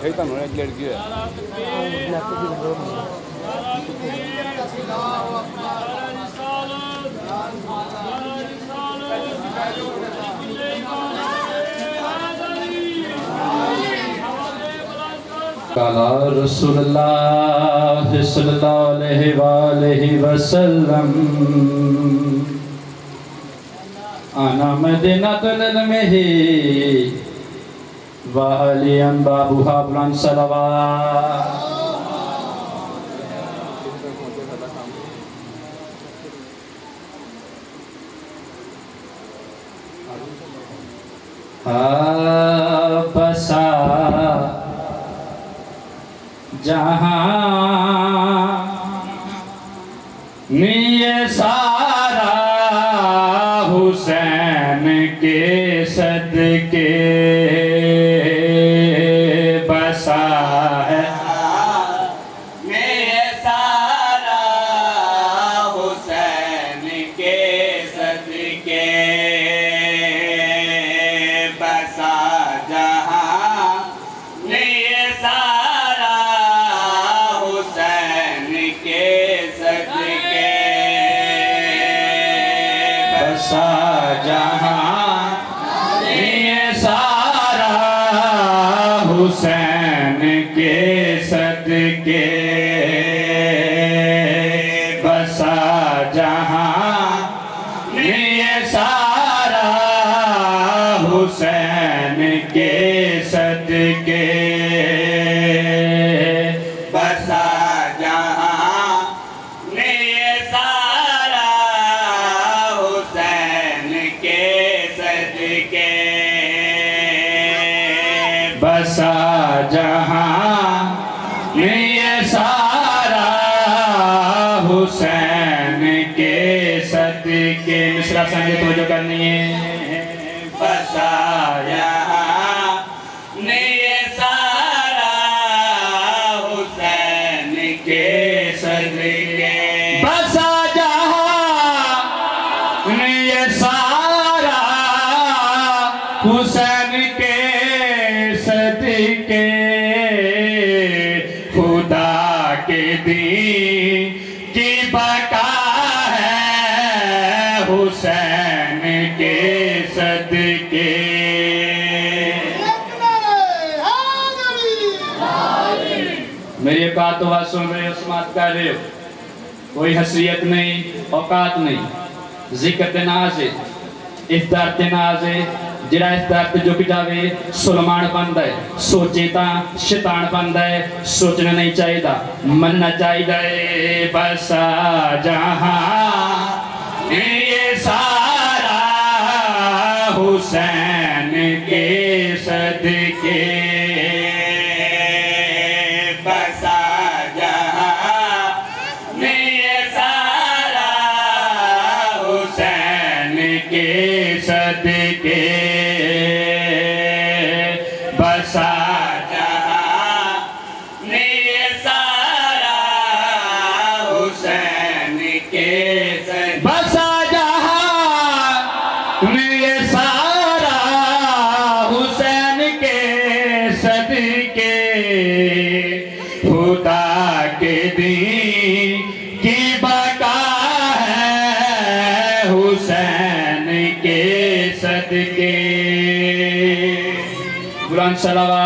शैतान होने एक लड़की है। काला रसूलुल्लाह सल्लल्लाहु अलैहि वसल्लम आना मदीनतुल में वालियम बाबूहा बुलंद सलवात। बसा जहाँ ये सारा हुसैन के सदके बसा है। ये सारा हुसैन के सदके बसा जहाँ ये सारा हुसैन के सदके बसा जहाँ ये सारा हुसैन के सदके बसा जहाँ ये सारा हुसैन के सदके बसा जहाँ ये सारा हुसैन के सदके बसा जहाँ ये सारा हुसैन के सदके। मिसरा संगे तवज्जो करनी है। बसा जहाँ ये सारा हुसैन के सदके बसा जहाँ ये सारा हुसैन के सदके खुदा के दीन की बका है हुसैन के सदके। मेरी औकात तो बात सुन रहे हो, समात कर रहे हो, कोई हसीयत नहीं, औकात नहीं। जिक्र ते नाज है, इफ्तार ते नाज है। जिहड़ा इफ्तार ते झुक जावे सुलमान बनदा है, सोचे ता शैतान बनदा है। सोचना नहीं चाहिए, मनना चाहिए। बसा जहाँ ये सारा हुसैन के सदके बसा जहाँ ये सारा हुसैन के सदके बसा जहाँ ये सारा हुसैन के सदके बसा जहाँ ये सारा हुसैन के सदके खुदा के दीन की बका है हुसैन के सदके। बुलंद सलावत।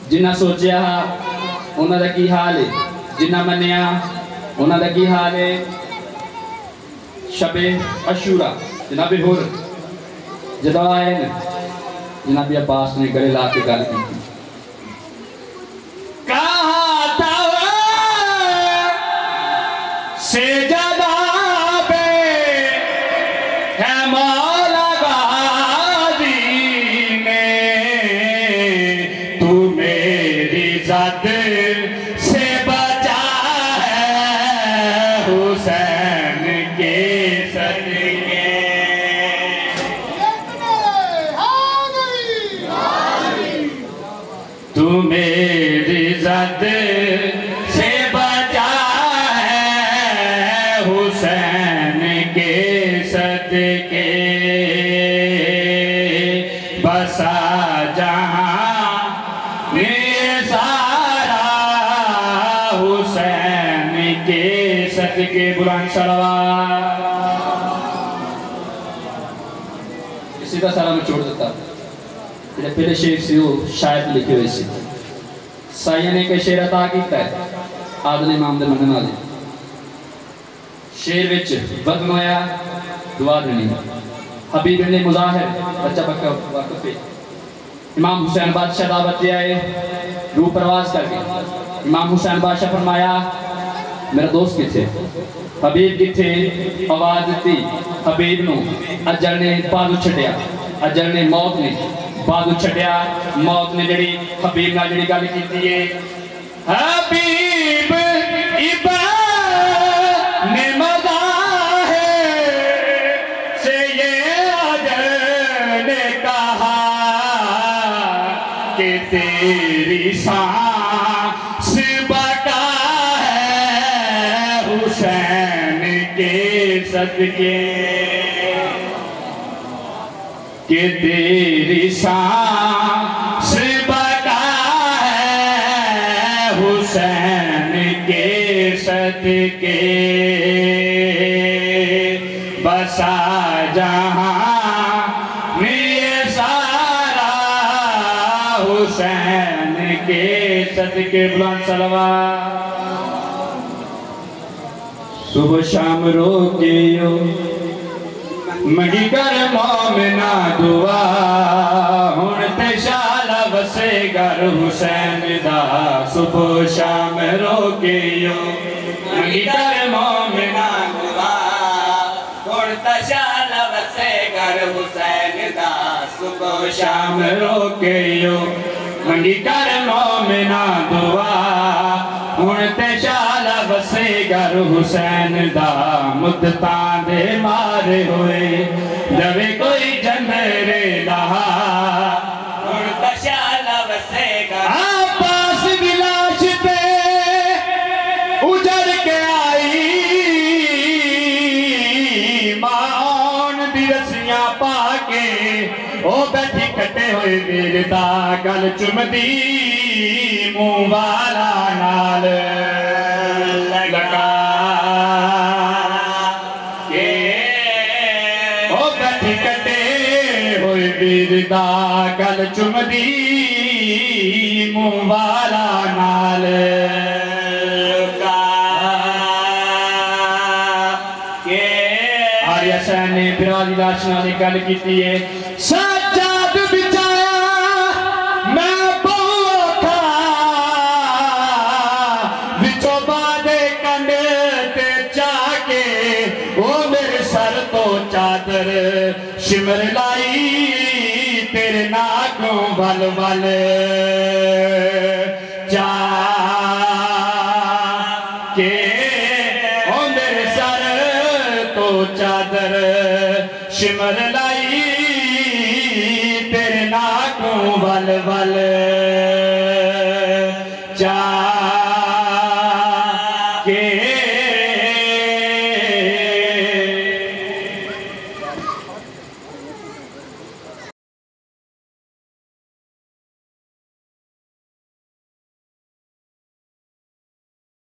जिन्ना सोचा उन्हां दा की हाल है, जिन्ना मन्निया उन्हां दा की हाल है। शबे अशूरा जनाबे होर जदों आए न जनाबी अब्बास ने गले ला के गल की। कहा था से जनाबे है मौला गाजी ने तू मेरी जात से बचा है हुसैन के सदके। तू मेरी जात से बचा है हुसैन के सदके। बसा जहां में सारा हुसैन के सदके बुलंद सलवात। इसी का सारा मैं छोड़ देता जो पहले शेर से वो शायद लिखे हुए सी साइया ने एक शेर अता किया है आदने इमाम दे मनन वाले शेर विच वजन होया दुआ देनी हबीब ने मुजाहिर बच्चा पक्का वाकफ पे इमाम हुसैन बादशाह दावत ले आए रूह परवाज करके इमाम हुसैन बादशाह फरमाया मेरा दोस्त किथे हबीब किथे आवाज दी हबीब नु अजल ने बाजू छड्या अजल ने मौत ने बाजू छड्या मौत ने जड़ी हबीब नाल जड़ी गल कीती है हबीब इबा ने मजा है से ये अजल ने कहा कि तेरी सांस बका है हुसैन के सदके कि तेरी सांस बका है हुसैन के सदके बसा जहां में सारा हुसैन के सदके बुलंद सलवात। सुबह शाम रोकियो मंगी कर मोमिना दुआ हुण ते शाला वसे घर हुसैन दा सुबह शाम रोकियो मंगी कर मोमिना दुआ हुण ते शाला वसे घर हुसैन दा सुबह शाम रोकियो मंगी कर मोमिना दुआ हुण ते शाला वसे घर हुसैन दा मुद्दतां दे मारे होए जवे कोई जनरे लहा हुण ते शाला वसे घर पास विलाश पे उजड़ के आई मां दी रस्सियां पाके ओ बैठी कटे हुए मेरे दा गल चुमदी मुंह वाला नाल लगा के ओ बैठी कटे हुए मेरे दा गल चुमदी मुंह वाला नाल लगा के आर्या सैन ने बिराली लाशना ने गल की है सज्जाद बिछाया मैं बहुखा विचों बादे कंडे ते चाके ओ मेरे सर तो चादर शिमर लाई तेरे नाकों वल वल जा के ओ मेरे सर तो चादर शिमर लाई तेरे नाकों वल वल